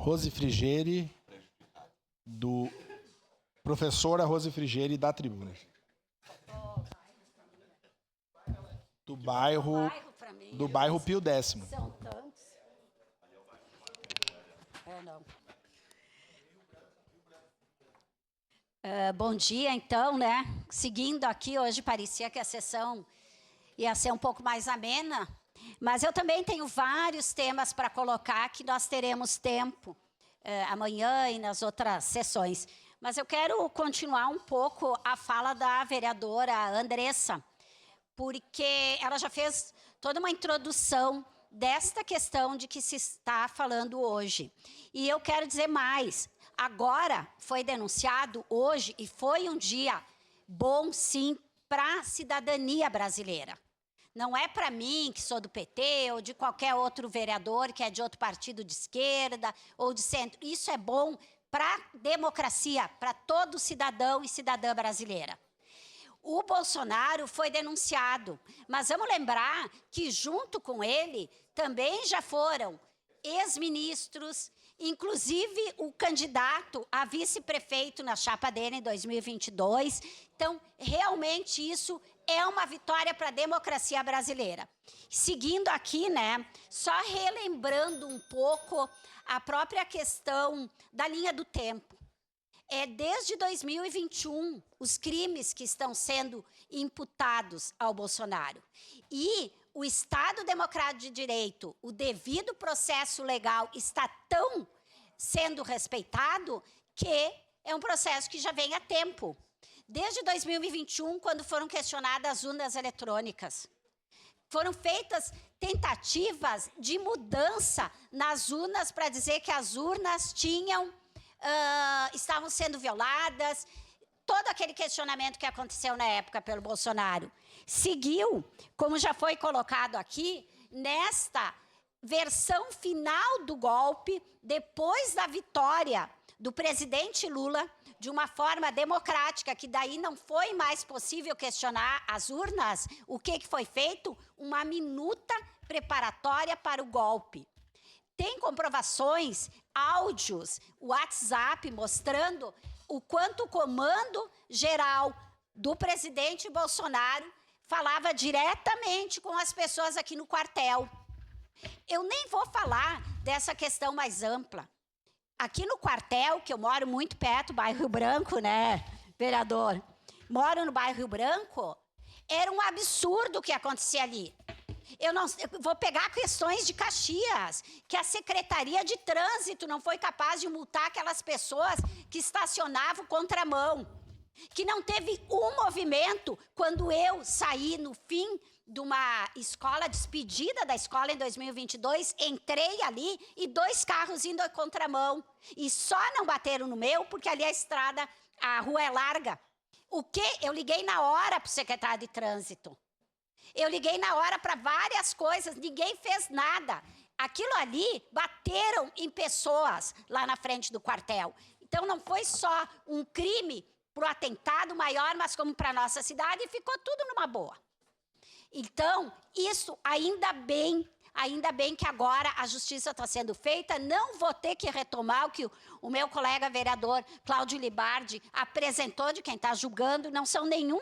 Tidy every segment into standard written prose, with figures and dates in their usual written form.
Rose Frigeri, do professora Rose Frigeri da Tribuna. Do bairro Pio X. São tantos. Não. Bom dia, então, né? Seguindo aqui, hoje parecia que a sessão ia ser um pouco mais amena, mas eu também tenho vários temas para colocar que nós teremos tempo amanhã e nas outras sessões. Mas eu quero continuar um pouco a fala da vereadora Andressa, porque ela já fez toda uma introdução desta questão de que se está falando hoje. E eu quero dizer mais. Agora foi denunciado hoje, e foi um dia bom, sim, para a cidadania brasileira. Não é para mim, que sou do PT, ou de qualquer outro vereador que é de outro partido de esquerda ou de centro. Isso é bom para a democracia, para todo cidadão e cidadã brasileira. O Bolsonaro foi denunciado, mas vamos lembrar que junto com ele também já foram ex-ministros, inclusive o candidato a vice-prefeito na chapa dele em 2022. Então, realmente isso é uma vitória para a democracia brasileira. Seguindo aqui, né, só relembrando um pouco a própria questão da linha do tempo. Desde 2021, os crimes que estão sendo imputados ao Bolsonaro. E o Estado Democrático de Direito, o devido processo legal está tão sendo respeitado que é um processo que já vem há tempo. Desde 2021, quando foram questionadas as urnas eletrônicas, foram feitas tentativas de mudança nas urnas para dizer que as urnas estavam sendo violadas, todo aquele questionamento que aconteceu na época pelo Bolsonaro. Seguiu, como já foi colocado aqui, nesta versão final do golpe, depois da vitória do presidente Lula, de uma forma democrática, que daí não foi mais possível questionar as urnas, o que foi feito? Uma minuta preparatória para o golpe. Tem comprovações, áudios, WhatsApp mostrando o quanto o comando geral do presidente Bolsonaro falava diretamente com as pessoas aqui no quartel. Eu nem vou falar dessa questão mais ampla. Aqui no quartel, que eu moro muito perto, bairro Rio Branco, né, vereador? Moro no bairro Rio Branco, era um absurdo o que acontecia ali. Eu vou pegar questões de Caxias, que a Secretaria de Trânsito não foi capaz de multar aquelas pessoas que estacionavam contramão, que não teve um movimento quando eu saí no fim de uma escola, despedida da escola em 2022, entrei ali e 2 carros indo a contramão. E só não bateram no meu porque ali a estrada, a rua é larga. O quê? Eu liguei na hora para o secretário de Trânsito. Eu liguei na hora para várias coisas, ninguém fez nada. Aquilo ali, bateram em pessoas lá na frente do quartel. Então, não foi só um crime para o atentado maior, mas como para a nossa cidade, e ficou tudo numa boa. Então, isso, ainda bem que agora a justiça está sendo feita, não vou ter que retomar o que o meu colega vereador Cláudio Libardi apresentou de quem está julgando, não são nenhum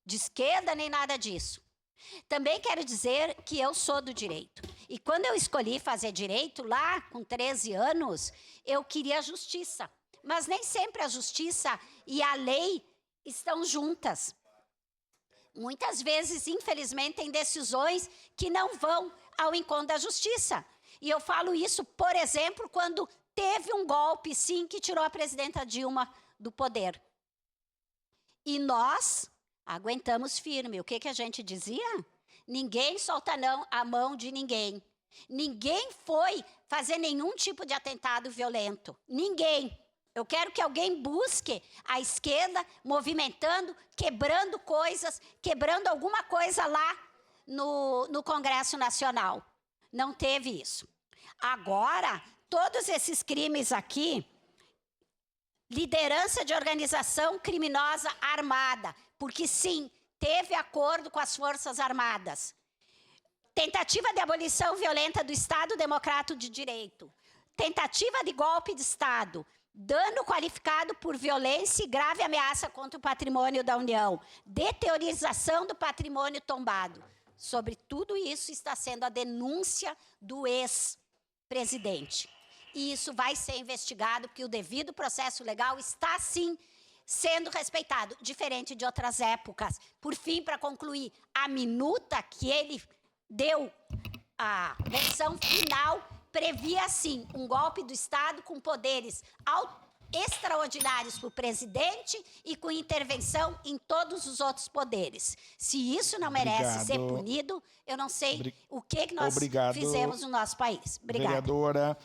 de esquerda nem nada disso. Também quero dizer que eu sou do direito. E quando eu escolhi fazer direito, lá com 13 anos, eu queria justiça. Mas nem sempre a justiça e a lei estão juntas. Muitas vezes, infelizmente, tem decisões que não vão ao encontro da justiça. E eu falo isso, por exemplo, quando teve um golpe, sim, que tirou a presidenta Dilma do poder. E nós aguentamos firme. O que a gente dizia? Ninguém solta não a mão de ninguém. Ninguém foi fazer nenhum tipo de atentado violento. Ninguém. Eu quero que alguém busque a esquerda movimentando, quebrando coisas, quebrando alguma coisa lá no Congresso Nacional. Não teve isso. Agora, todos esses crimes aqui, liderança de organização criminosa armada, porque sim, teve acordo com as Forças Armadas. Tentativa de abolição violenta do Estado Democrático de Direito. tentativa de golpe de Estado, dano qualificado por violência e grave ameaça contra o patrimônio da União, deteriorização do patrimônio tombado. Sobre tudo isso está sendo a denúncia do ex-presidente. E isso vai ser investigado, porque o devido processo legal está, sim, sendo respeitado, diferente de outras épocas. Por fim, para concluir, a minuta que ele deu, a versão final, previa, sim, um golpe do Estado com poderes extraordinários para o presidente e com intervenção em todos os outros poderes. Se isso não merece ser punido, eu não sei o que nós fizemos no nosso país. Obrigada. Vereadora.